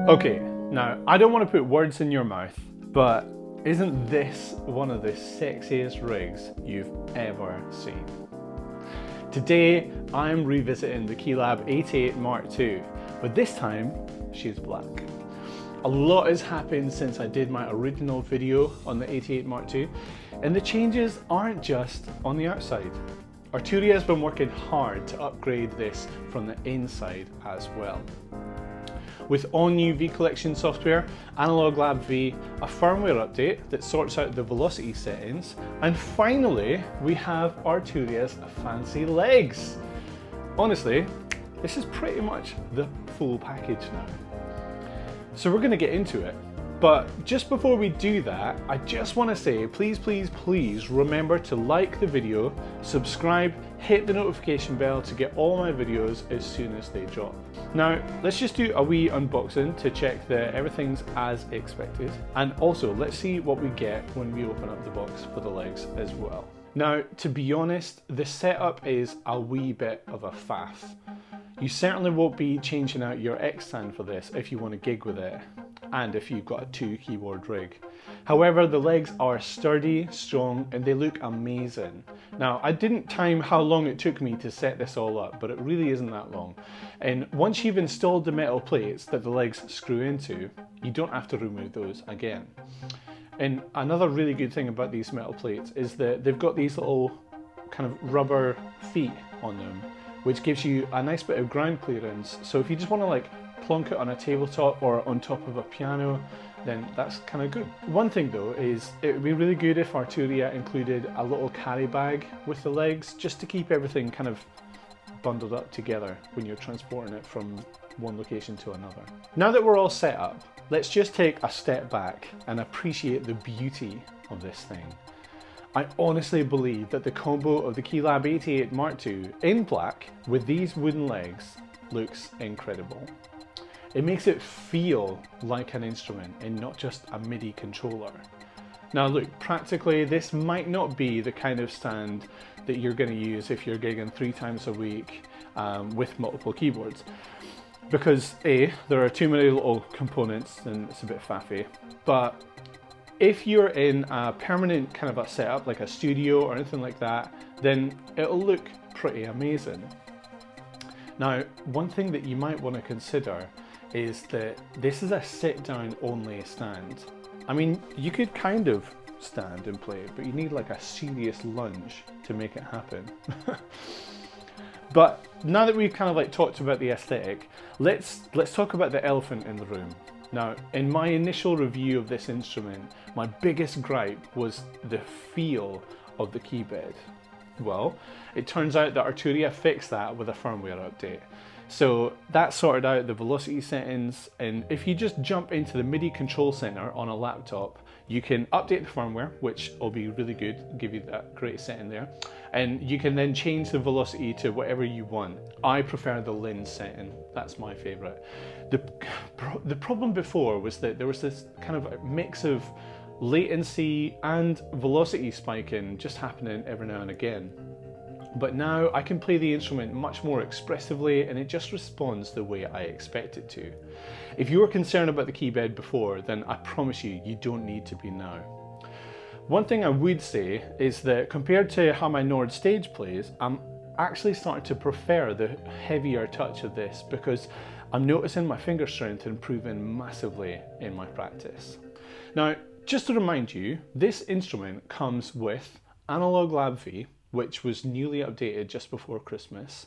Okay, now I don't want to put words in your mouth, but isn't this one of the sexiest rigs you've ever seen? Today, I'm revisiting the Keylab 88 Mark II, but this time, she's black. A lot has happened since I did my original video on the 88 Mark II, and the changes aren't just on the outside. Arturia has been working hard to upgrade this from the inside as well. With all new V Collection software, Analog Lab V, a firmware update that sorts out the velocity settings, and finally, we have Arturia's fancy legs. Honestly, this is pretty much the full package now. So we're going to get into it. But just before we do that, I just want to say, please, please, please remember to like the video, subscribe, hit the notification bell to get all my videos as soon as they drop. Now, let's just do a wee unboxing to check that everything's as expected. And also, let's see what we get when we open up the box for the legs as well. Now, to be honest, the setup is a wee bit of a faff. You certainly won't be changing out your X stand for this if you want to gig with it, and if you've got a 2 keyboard rig. However, the legs are sturdy, strong, and they look amazing. Now, I didn't time how long it took me to set this all up, but it really isn't that long. And once you've installed the metal plates that the legs screw into, you don't have to remove those again. And another really good thing about these metal plates is that they've got these little kind of rubber feet on them, which gives you a nice bit of ground clearance. So if you just want to like plonk it on a tabletop or on top of a piano, then that's kind of good. One thing though is it would be really good if Arturia included a little carry bag with the legs, just to keep everything kind of bundled up together when you're transporting it from one location to another. Now that we're all set up, let's just take a step back and appreciate the beauty of this thing. I honestly believe that the combo of the Keylab 88 Mark II in black with these wooden legs looks incredible. It makes it feel like an instrument and not just a MIDI controller. Now look, practically this might not be the kind of stand that you're going to use if you're gigging 3 times a week with multiple keyboards. Because A, there are too many little components and it's a bit faffy, but if you're in a permanent kind of a setup, like a studio or anything like that, then it'll look pretty amazing. Now, one thing that you might want to consider is that this is a sit-down only stand. I mean, you could kind of stand and play, but you need like a serious lunge to make it happen. But now that we've kind of like talked about the aesthetic, let's talk about the elephant in the room. Now, in my initial review of this instrument, my biggest gripe was the feel of the key bed. Well, it turns out that Arturia fixed that with a firmware update. So that sorted out the velocity settings, and if you just jump into the MIDI control center on a laptop, you can update the firmware, which will be really good, give you that great setting there, and you can then change the velocity to whatever you want. I prefer the lens setting, that's my favorite. The problem before was that there was this kind of mix of latency and velocity spiking just happening every now and again. But now I can play the instrument much more expressively and it just responds the way I expect it to. If you were concerned about the key bed before, then I promise you, you don't need to be now. One thing I would say is that compared to how my Nord Stage plays, I'm actually starting to prefer the heavier touch of this because I'm noticing my finger strength improving massively in my practice. Now, just to remind you, this instrument comes with Analog Lab V, which was newly updated just before Christmas,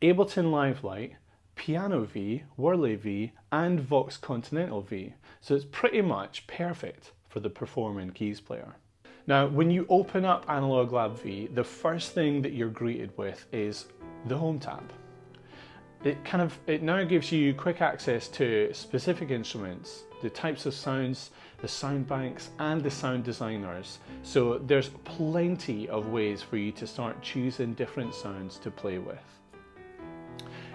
Ableton Live Lite, Piano V, Whirly V, and Vox Continental V. So it's pretty much perfect for the performing keys player. Now, when you open up Analog Lab V, the first thing that you're greeted with is the Home tab. It now gives you quick access to specific instruments, the types of sounds, the sound banks, and the sound designers. So there's plenty of ways for you to start choosing different sounds to play with.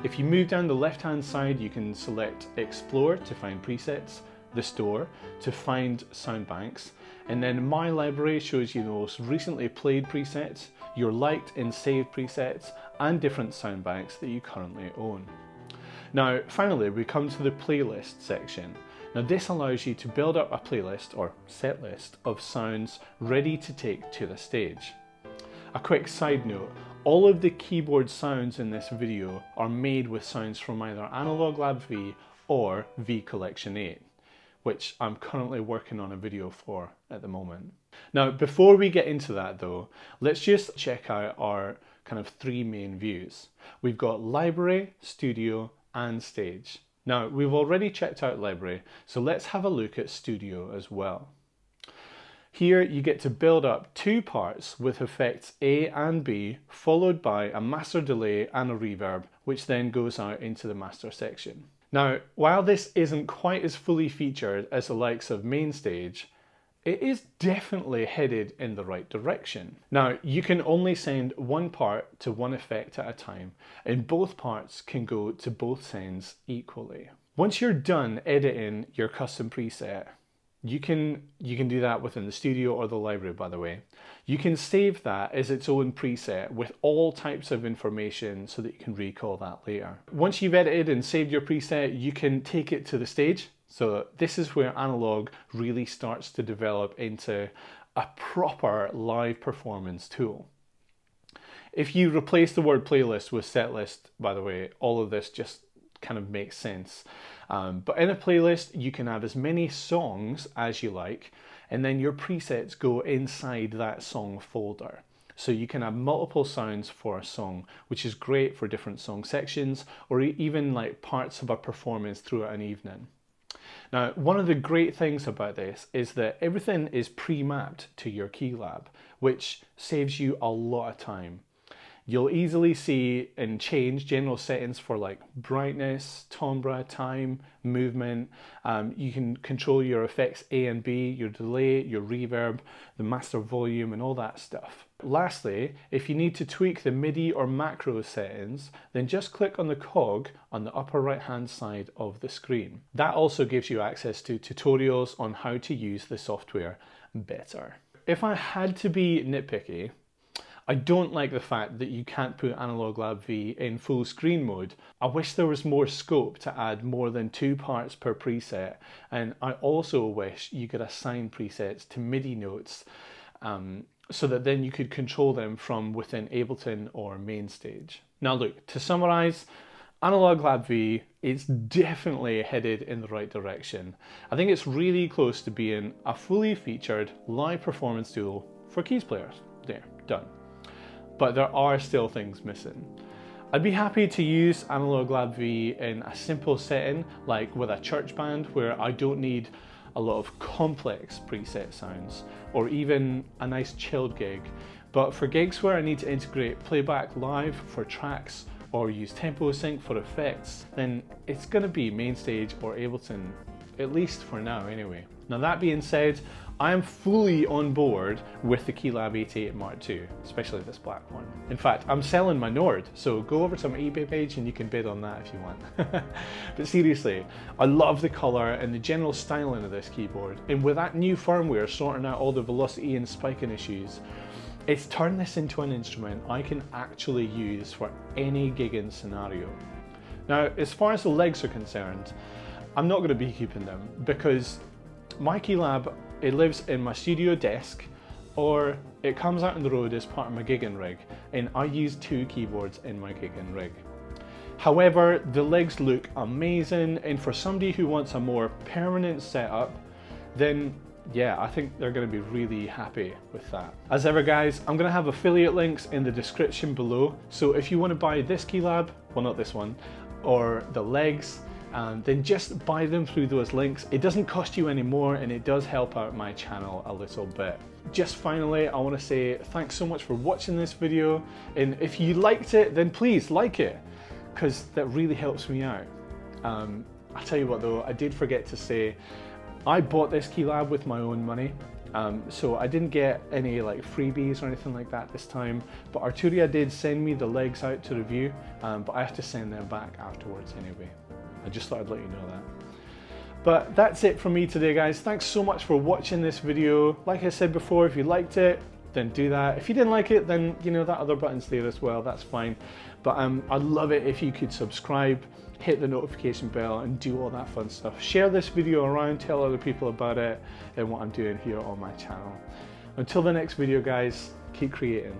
If you move down the left-hand side, you can select Explore to find presets, the Store to find sound banks, and then My Library shows you the most recently played presets, your liked and saved presets, and different sound banks that you currently own. Now, finally, we come to the playlist section. Now, this allows you to build up a playlist or set list of sounds ready to take to the stage. A quick side note, all of the keyboard sounds in this video are made with sounds from either Analog Lab V or V Collection 8, which I'm currently working on a video for at the moment. Now, before we get into that though, let's just check out our kind of three main views. We've got library, studio, and stage. Now, we've already checked out library, so let's have a look at studio as well. Here you get to build up two parts with effects A and B, followed by a master delay and a reverb, which then goes out into the master section. Now, while this isn't quite as fully featured as the likes of main stage, it is definitely headed in the right direction. Now, you can only send one part to one effect at a time, and both parts can go to both sends equally. Once you're done editing your custom preset, you can do that within the studio or the library, by the way. You can save that as its own preset with all types of information so that you can recall that later. Once you've edited and saved your preset, you can take it to the stage. So this is where analog really starts to develop into a proper live performance tool. If you replace the word playlist with setlist, by the way, all of this just kind of makes sense. But in a playlist, you can have as many songs as you like, and then your presets go inside that song folder. So you can have multiple sounds for a song, which is great for different song sections, or even like parts of a performance throughout an evening. Now, one of the great things about this is that everything is pre-mapped to your Keylab, which saves you a lot of time. You'll easily see and change general settings for like brightness, timbre, time, movement. You can control your effects A and B, your delay, your reverb, the master volume, and all that stuff. Lastly, if you need to tweak the MIDI or macro settings, then just click on the cog on the upper right hand side of the screen. That also gives you access to tutorials on how to use the software better. If I had to be nitpicky, I don't like the fact that you can't put Analog Lab V in full screen mode. I wish there was more scope to add more than 2 parts per preset, and I also wish you could assign presets to MIDI notes so that then you could control them from within Ableton or main stage. Now look, to summarize, Analog Lab V is definitely headed in the right direction. I think it's really close to being a fully featured live performance tool for keys players. There, done. But there are still things missing. I'd be happy to use Analog Lab V in a simple setting, like with a church band where I don't need a lot of complex preset sounds, or even a nice chilled gig. But for gigs where I need to integrate playback live for tracks or use tempo sync for effects, then it's gonna be Mainstage or Ableton, at least for now anyway. Now that being said, I am fully on board with the Keylab 88 Mark II, especially this black one. In fact, I'm selling my Nord, so go over to my eBay page and you can bid on that if you want. But seriously, I love the colour and the general styling of this keyboard, and with that new firmware sorting out all the velocity and spiking issues, it's turned this into an instrument I can actually use for any gigging scenario. Now, as far as the legs are concerned, I'm not going to be keeping them because my Keylab, it lives in my studio desk, or it comes out on the road as part of my gigging rig, and I use 2 keyboards in my gigging rig. However, the legs look amazing, and for somebody who wants a more permanent setup, then yeah, I think they're going to be really happy with that. As ever guys, I'm going to have affiliate links in the description below, so if you want to buy this Keylab, well not this one, or the legs, then just buy them through those links. It doesn't cost you any more, and it does help out my channel a little bit. Just finally, I want to say thanks so much for watching this video, and if you liked it, then please like it, because that really helps me out. I'll tell you what though, I did forget to say, I bought this Keylab with my own money, so I didn't get any like freebies or anything like that this time, but Arturia did send me the legs out to review, but I have to send them back afterwards anyway. I just thought I'd let you know that. But that's it from me today guys. Thanks so much for watching this video. Like I said before, if you liked it, then do that. If you didn't like it, then you know that other button's there as well, that's fine. But I'd love it if you could subscribe, hit the notification bell, and do all that fun stuff. Share this video around, tell other people about it and what I'm doing here on my channel. Until the next video, guys, keep creating.